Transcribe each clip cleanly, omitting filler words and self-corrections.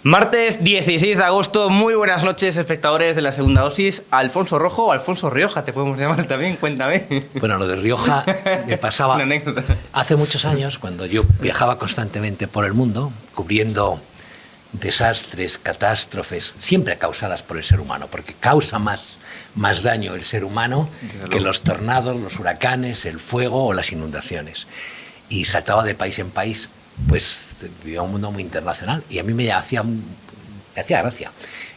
Martes 16 de agosto, muy buenas noches, espectadores de la segunda dosis. Alfonso Rojo o Alfonso Rioja, te podemos llamar también, cuéntame. Bueno, lo de Rioja me pasaba hace muchos años, cuando yo viajaba constantemente por el mundo, cubriendo desastres, catástrofes, siempre causadas por el ser humano, porque causa más daño el ser humano que los tornados, los huracanes, el fuego o las inundaciones. Y saltaba de país en país, pues vivía un mundo muy internacional y a mí me hacía gracia.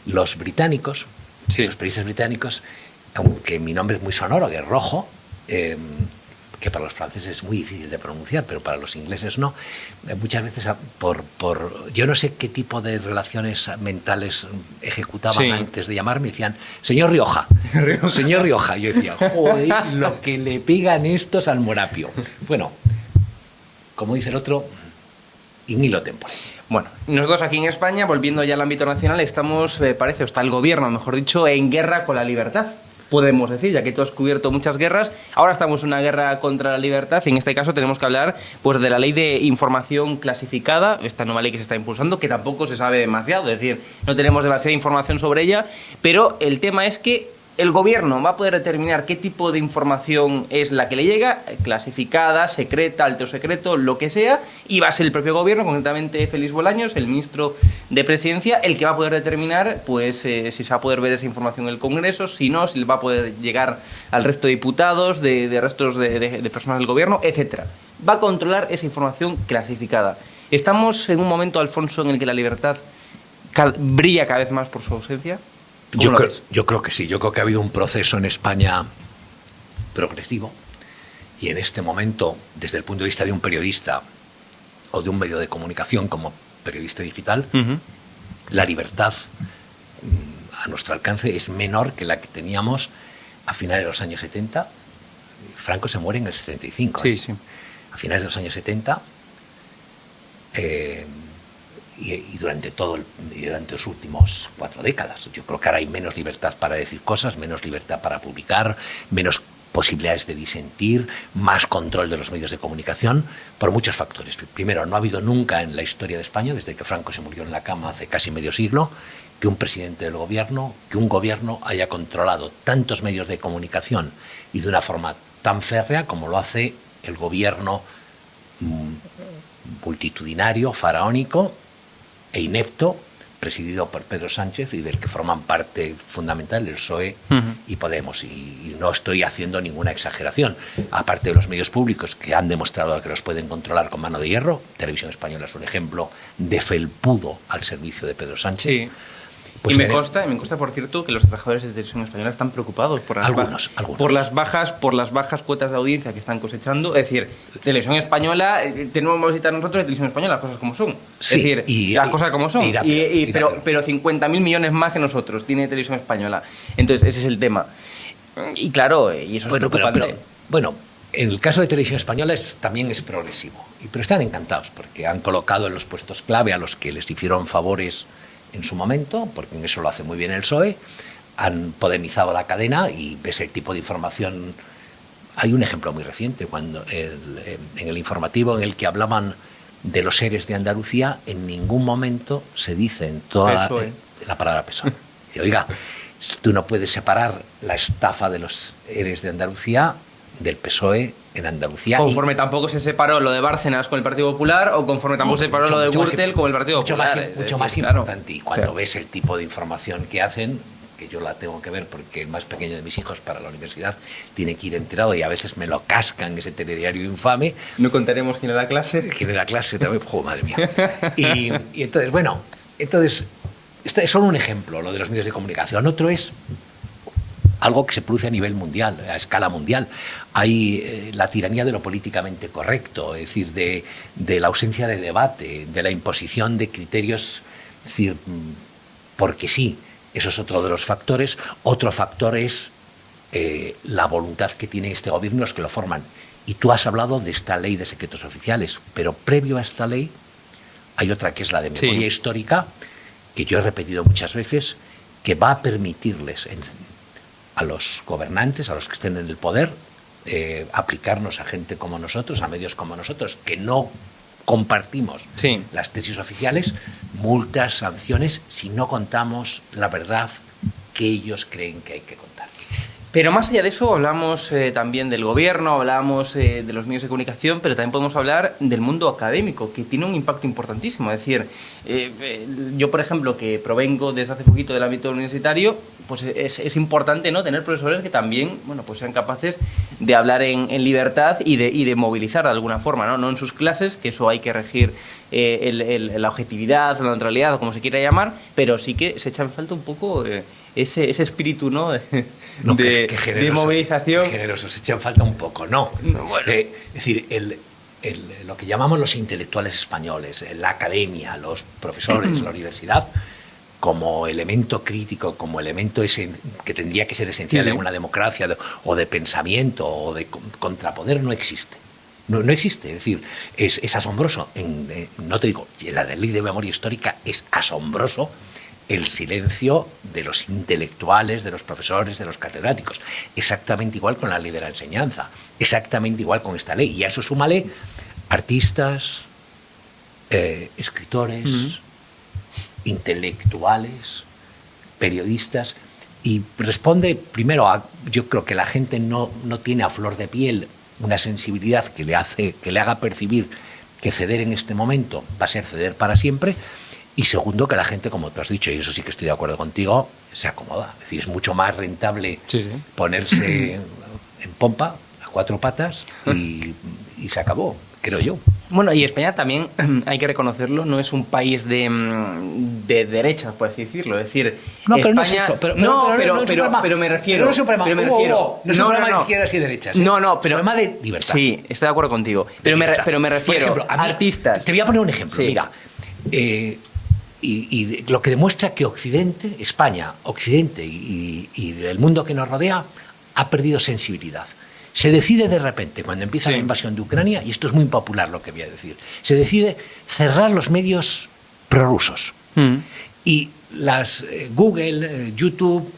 Los británicos, sí, los periodistas británicos, aunque mi nombre es muy sonoro, que es Rojo, que para los franceses es muy difícil de pronunciar, pero para los ingleses no, muchas veces yo no sé qué tipo de relaciones mentales ejecutaban antes de llamarme, decían, señor Rioja, señor Rioja. Yo decía, joder, lo que le pegan estos al morapio. Bueno, como dice el otro, in illo tempore. Bueno, nosotros aquí en España, volviendo ya al ámbito nacional, estamos, parece, o está el gobierno, mejor dicho, en guerra con la libertad. Podemos decir, ya que tú has cubierto muchas guerras, ahora estamos en una guerra contra la libertad y en este caso tenemos que hablar pues de la ley de información clasificada, esta nueva ley que se está impulsando, que tampoco se sabe demasiado, es decir, no tenemos demasiada información sobre ella, pero el tema es que el gobierno va a poder determinar qué tipo de información es la que le llega, clasificada, secreta, alto secreto, lo que sea, y va a ser el propio gobierno, concretamente Félix Bolaños, el ministro de Presidencia, el que va a poder determinar pues si se va a poder ver esa información en el Congreso, si no, si va a poder llegar al resto de diputados, de restos de personas del gobierno, etcétera. Va a controlar esa información clasificada. Estamos en un momento, Alfonso, en el que la libertad brilla cada vez más por su ausencia. Yo creo que sí, yo creo que ha habido un proceso en España progresivo y en este momento, desde el punto de vista de un periodista o de un medio de comunicación como periodista digital, la libertad a nuestro alcance es menor que la que teníamos a finales de los años 70. Franco se muere en el 75. Sí, sí. A finales de los años 70... Y durante los últimos 4 décadas. Yo creo que ahora hay menos libertad para decir cosas, menos libertad para publicar, menos posibilidades de disentir, más control de los medios de comunicación, por muchos factores. Primero, no ha habido nunca en la historia de España, desde que Franco se murió en la cama hace casi medio siglo, que un presidente del gobierno, que un gobierno haya controlado tantos medios de comunicación y de una forma tan férrea como lo hace el gobierno multitudinario, faraónico e inepto, presidido por Pedro Sánchez y del que forman parte fundamental el PSOE y Podemos. Y no estoy haciendo ninguna exageración. Aparte de los medios públicos que han demostrado que los pueden controlar con mano de hierro, Televisión Española es un ejemplo de felpudo al servicio de Pedro Sánchez. Sí. Pues me consta, por cierto, que los trabajadores de Televisión Española están preocupados por las bajas cuotas de audiencia que están cosechando. Es decir, Televisión Española, tenemos que visitar nosotros de Televisión Española las cosas como son. Sí, es decir, las cosas como son. Pero 50.000 millones más que nosotros tiene Televisión Española. Entonces, ese es el tema. Y claro, y eso es preocupante. Bueno, en el caso de Televisión Española también es progresivo. Pero están encantados porque han colocado en los puestos clave a los que les hicieron favores en su momento, porque en eso lo hace muy bien el PSOE, han podemizado la cadena y ese tipo de información. Hay un ejemplo muy reciente, cuando en el informativo en el que hablaban de los ERES de Andalucía, en ningún momento se dice en toda la palabra PSOE. Y oiga, tú no puedes separar la estafa de los ERES de Andalucía del PSOE en Andalucía. Conforme tampoco se separó lo de Bárcenas con el Partido Popular o conforme tampoco se separó lo de Gürtel con el Partido Popular. Mucho más importante. Y cuando ves el tipo de información que hacen, que yo la tengo que ver porque el más pequeño de mis hijos para la universidad tiene que ir enterado y a veces me lo cascan ese telediario infame. No contaremos quién era clase. ¿Quién era clase? También, madre mía. Y entonces, bueno, este es solo un ejemplo, lo de los medios de comunicación. Otro es algo que se produce a nivel mundial, a escala mundial. Hay la tiranía de lo políticamente correcto, es decir, de la ausencia de debate, de la imposición de criterios, es decir, porque sí, eso es otro de los factores. Otro factor es la voluntad que tiene este gobierno y los que lo forman. Y tú has hablado de esta ley de secretos oficiales, pero previo a esta ley hay otra que es la de memoria histórica, que yo he repetido muchas veces, que va a permitirles a los gobernantes, a los que estén en el poder, aplicarnos a gente como nosotros, a medios como nosotros, que no compartimos las tesis oficiales, multas, sanciones, si no contamos la verdad que ellos creen que hay que contar. Pero más allá de eso, hablamos también del gobierno, hablamos de los medios de comunicación, pero también podemos hablar del mundo académico, que tiene un impacto importantísimo. Es decir, yo, por ejemplo, que provengo desde hace poquito del ámbito universitario, pues es importante, ¿no?, tener profesores que también, bueno, pues sean capaces de hablar en libertad y de movilizar de alguna forma, ¿no? No en sus clases, que eso hay que regir la objetividad, la neutralidad, o como se quiera llamar, pero sí que se echa en falta un poco ese espíritu, ¿no?, de movilización. Generosos, se echan falta un poco, ¿no? Bueno. Es decir, lo que llamamos los intelectuales españoles, la academia, los profesores, la universidad, como elemento crítico, como elemento que tendría que ser esencial en una democracia o de pensamiento o de contrapoder, no existe. No existe, es decir, es asombroso. No te digo, en la ley de memoria histórica es asombroso el silencio de los intelectuales, de los profesores, de los catedráticos. Exactamente igual con la ley de la enseñanza, exactamente igual con esta ley. Y a eso súmale artistas, escritores, intelectuales, periodistas. Y responde primero yo creo que la gente no tiene a flor de piel una sensibilidad que le haga percibir que ceder en este momento va a ser ceder para siempre. Y segundo, que la gente, como tú has dicho, y eso sí que estoy de acuerdo contigo, se acomoda. Es decir, es mucho más rentable ponerse en pompa, a cuatro patas, y se acabó, creo yo. Bueno, y España también, hay que reconocerlo, no es un país de derechas, por así decirlo. Es decir, no, pero España, no es eso. Pero me refiero. No es un problema. No es un problema de izquierdas y derechas. No, pero. Es un problema de libertad. Sí, estoy de acuerdo contigo. Pero me refiero. Por ejemplo, a mí, artistas. Te voy a poner un ejemplo. Sí. Mira. Y lo que demuestra que España, Occidente y el mundo que nos rodea ha perdido sensibilidad. Se decide de repente, cuando empieza la invasión de Ucrania, y esto es muy impopular lo que voy a decir, se decide cerrar los medios prorrusos. Y las Google, YouTube,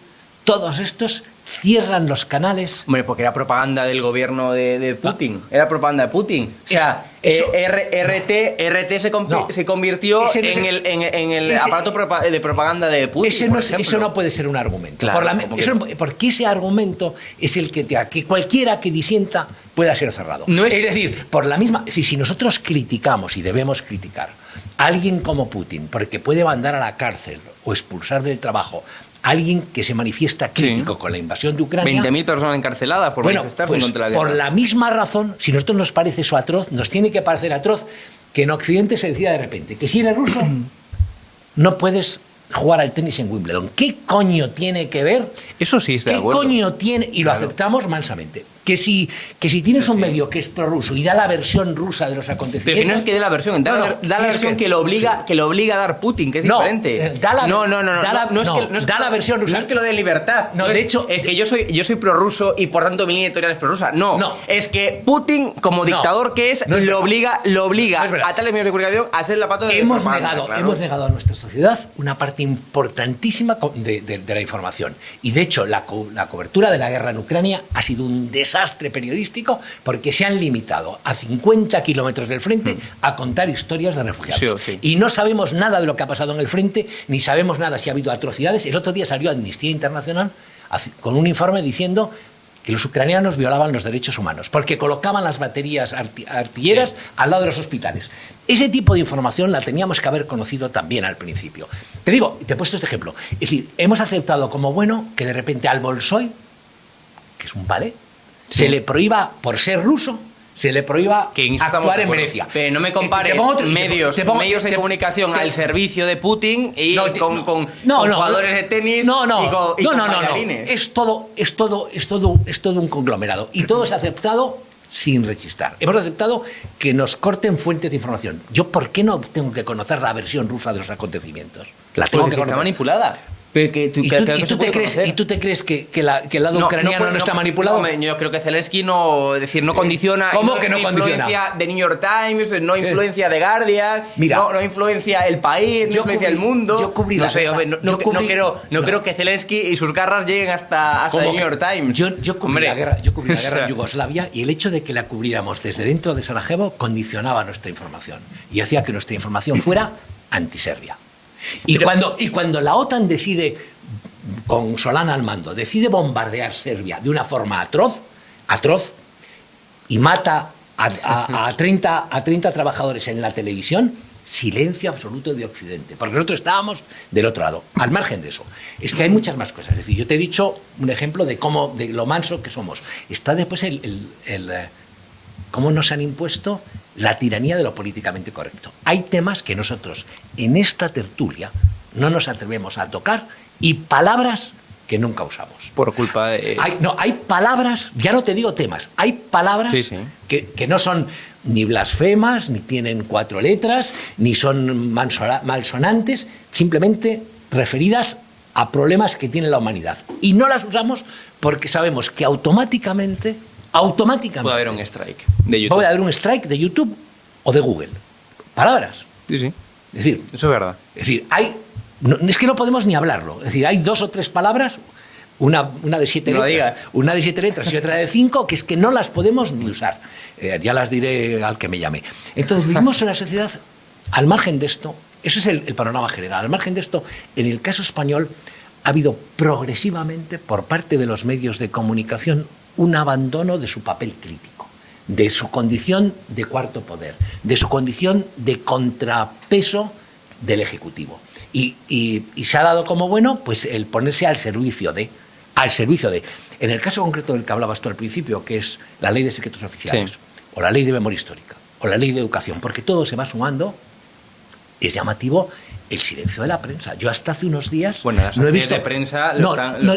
todos estos cierran los canales. Hombre, porque era propaganda del gobierno de Putin. Era propaganda de Putin. O sea, RT se convirtió en el aparato de propaganda de Putin. Eso no puede ser un argumento. Claro, porque ese argumento es el que cualquiera que disienta pueda ser cerrado. Es decir, si nosotros criticamos, y debemos criticar, a alguien como Putin, porque puede mandar a la cárcel o expulsar del trabajo alguien que se manifiesta crítico con la invasión de Ucrania. 20.000 personas encarceladas por manifestarse contra la guerra. Por la misma razón, si a nosotros nos parece eso atroz, nos tiene que parecer atroz que en Occidente se decida de repente que si eres ruso no puedes jugar al tenis en Wimbledon. ¿Qué coño tiene que ver? Eso sí, está de acuerdo. ¿Qué coño tiene? Y lo aceptamos mansamente. Que si tienes un medio que es prorruso y da la versión rusa de los acontecimientos... Pero que no es que dé la versión, da la versión que lo obliga a dar Putin, que es diferente. Da la versión rusa. No es que lo dé libertad. No, de hecho... Es que yo soy prorruso y por tanto mi línea editorial es prorrusa. No. Es que Putin, como dictador que es, lo obliga a tales medios de comunicación a ser la pata de hemos negado a nuestra sociedad una parte importantísima de la información. Y de hecho, la cobertura de la guerra en Ucrania ha sido un desastre periodístico porque se han limitado a 50 kilómetros del frente a contar historias de refugiados. Y no sabemos nada de lo que ha pasado en el frente, ni sabemos nada si ha habido atrocidades. El otro día salió Amnistía Internacional con un informe diciendo que los ucranianos violaban los derechos humanos porque colocaban las baterías artilleras al lado de los hospitales. Ese tipo de información la teníamos que haber conocido también al principio. Te he puesto este ejemplo. Es decir, hemos aceptado como bueno que de repente al Bolshoi, que es un ballet, se le prohíba, por ser ruso, se le prohíba actuar en Venecia. Pero no me compares medios de comunicación al servicio de Putin y con jugadores de tenis y con bailarines. Es todo un conglomerado. Y todo es aceptado sin rechistar. Hemos aceptado que nos corten fuentes de información. ¿Yo por qué no tengo que conocer la versión rusa de los acontecimientos? La tengo que conocer. Está manipulada. ¿Y tú te crees que el lado ucraniano no está manipulado? No, yo creo que Zelensky no condiciona. ¿Cómo que no condiciona? Influencia de New York Times, no influencia de Guardian, no influencia El País, no influencia El Mundo. Yo cubrí no creo que Zelensky y sus garras lleguen hasta el New York Times. Yo cubrí la guerra en Yugoslavia y el hecho de que la cubriéramos desde dentro de Sarajevo condicionaba nuestra información y hacía que nuestra información fuera antiserbia. Y cuando la OTAN decide, con Solana al mando, decide bombardear Serbia de una forma atroz, y mata a 30 trabajadores en la televisión, silencio absoluto de Occidente, porque nosotros estábamos del otro lado. Al margen de eso, es que hay muchas más cosas. Es decir, yo te he dicho un ejemplo de lo manso que somos. Está después cómo nos han impuesto la tiranía de lo políticamente correcto. Hay temas que nosotros en esta tertulia no nos atrevemos a tocar, y palabras que nunca usamos. Por culpa de... Hay palabras, ya no te digo temas, hay palabras que no son ni blasfemas, ni tienen 4 letras, ni son malsonantes, simplemente referidas a problemas que tiene la humanidad. Y no las usamos porque sabemos que automáticamente puede haber un strike de YouTube. Puede haber un strike de YouTube o de Google. Palabras. Sí. Es decir, eso es verdad. Es decir, es que no podemos ni hablarlo. Es decir, hay 2 o 3 palabras, una de 7 letras, una de 7 letras y otra de 5, que es que no las podemos ni usar. Ya las diré al que me llame. Entonces, vivimos en una sociedad, al margen de esto, eso es el panorama general, al margen de esto, en el caso español, ha habido progresivamente, por parte de los medios de comunicación, un abandono de su papel crítico, de su condición de cuarto poder, de su condición de contrapeso del Ejecutivo. Y se ha dado como bueno pues el ponerse al servicio de. En el caso concreto del que hablabas tú al principio, que es la ley de secretos oficiales, o la ley de memoria histórica, o la ley de educación, porque todo se va sumando, es llamativo el silencio de la prensa. Yo hasta hace unos días no he visto de prensa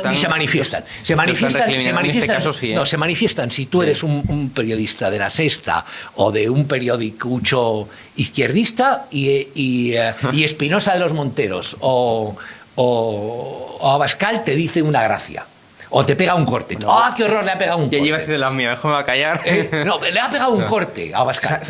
ni se manifiestan. Se manifiestan si tú eres un periodista de La Sexta o de un periódico izquierdista y Espinosa de los Monteros o Abascal te dice una gracia. O te pega un corte. ¡Ah, qué horror! Le ha pegado un corte. Ya llevas de la mía, déjame a callar. No, le ha pegado un corte a Abascal.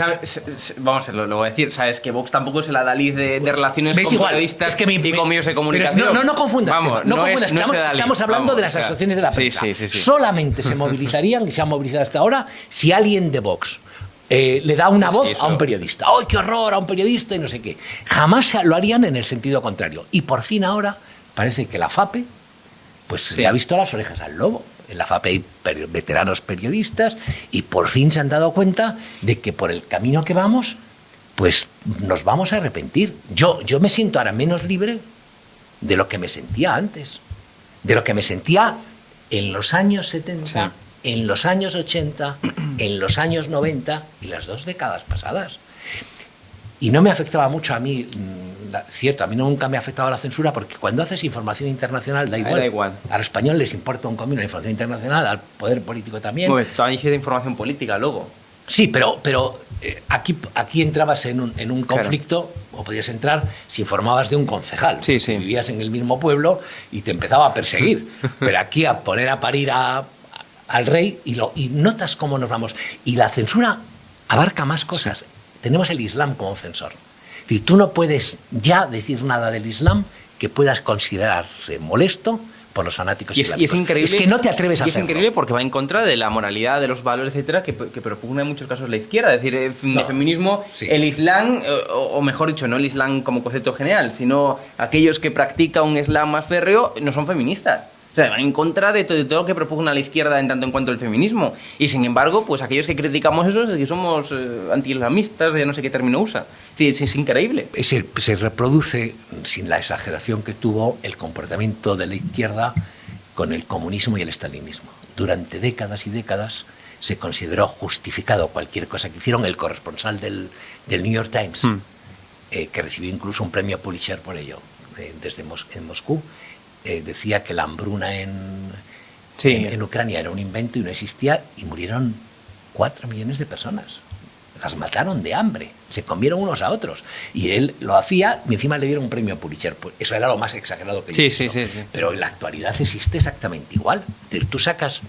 Vamos, lo voy a decir. Sabes que Vox tampoco es el adalid de relaciones con periodistas y con medios de comunicación. No confundas. Vamos, no confundas. Estamos hablando de las asociaciones de la prensa. Sí. Solamente se movilizarían, y se han movilizado hasta ahora, si alguien de Vox le da una voz a un periodista. ¡Ay, qué horror! A un periodista y no sé qué. Jamás lo harían en el sentido contrario. Y por fin ahora parece que la FAPE le ha visto las orejas al lobo. En la FAPE hay veteranos periodistas y por fin se han dado cuenta de que por el camino que vamos, pues nos vamos a arrepentir. Yo me siento ahora menos libre de lo que me sentía antes, de lo que me sentía en los años 70, en los años 80, en los años 90 y las 2 décadas pasadas. Y no me afectaba mucho a mí, cierto, a mí nunca me ha afectado la censura, porque cuando haces información internacional da igual. A los españoles les importa un comino la información internacional, al poder político también. Bueno, también hice de información política luego. Sí, pero aquí entrabas en un conflicto, o podías entrar si informabas de un concejal. Sí. Vivías en el mismo pueblo y te empezaba a perseguir. Pero aquí a poner a parir al rey y notas cómo nos vamos. Y la censura abarca más cosas. Tenemos el Islam como censor. Es decir, tú no puedes ya decir nada del Islam que puedas considerarse molesto por los fanáticos islámicos. Y es increíble, es que no te atreves a hacerlo. Es increíble porque va en contra de la moralidad, de los valores, etcétera, que propugna en muchos casos la izquierda. Es decir, el feminismo, el Islam, o mejor dicho, no el Islam como concepto general, sino aquellos que practican un Islam más férreo no son feministas. O sea, van en contra de todo lo que propugna la izquierda en tanto en cuanto al feminismo. Y sin embargo, pues aquellos que criticamos eso es que somos anti-islamistas, ya no sé qué término usa. Es increíble. Se reproduce, sin la exageración que tuvo, el comportamiento de la izquierda con el comunismo y el estalinismo. Durante décadas y décadas se consideró justificado cualquier cosa que hicieron. El corresponsal del New York Times, que recibió incluso un premio Pulitzer por ello, desde Moscú, decía que la hambruna en Ucrania era un invento y no existía, y murieron 4 millones de personas. Las mataron de hambre, se comieron unos a otros. Y él lo hacía y encima le dieron un premio Pulitzer. Pues eso era lo más exagerado que yo he visto. Sí. Pero en la actualidad existe exactamente igual. Es decir, tú sacas,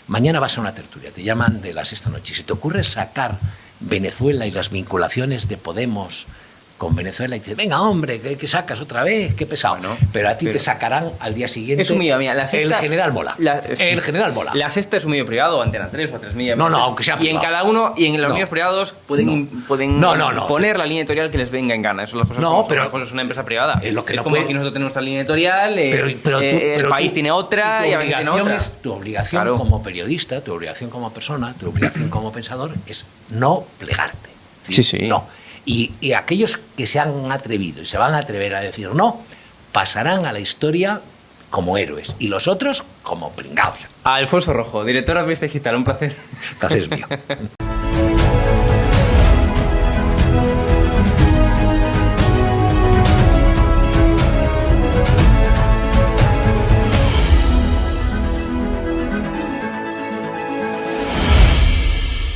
mañana vas a una tertulia, te llaman de La Sexta Noche, y se te ocurre sacar Venezuela y las vinculaciones de Podemos con Venezuela y dices, venga, hombre, ¿qué sacas otra vez? Qué pesado. Bueno, pero a ti te sacarán al día siguiente. Es un medio, mira, el General Mola. El General Mola. La Sexta es un medio privado, Antena 3 o 3 millas. No, aunque sea privado. Y en cada uno, y en los medios privados pueden poner la línea editorial que les venga en gana. Eso es las cosas pero es una empresa privada. Es lo que como aquí nosotros tenemos nuestra línea editorial, el país tiene otra y a veces tiene otra. Tu obligación como periodista, tu obligación como persona, tu obligación como pensador es no plegarte. Sí. No. Y aquellos que se han atrevido y se van a atrever a decir no, pasarán a la historia como héroes y los otros como pringaos. Alfonso Rojo, director de Ambiente Digital, un placer. El placer es mío.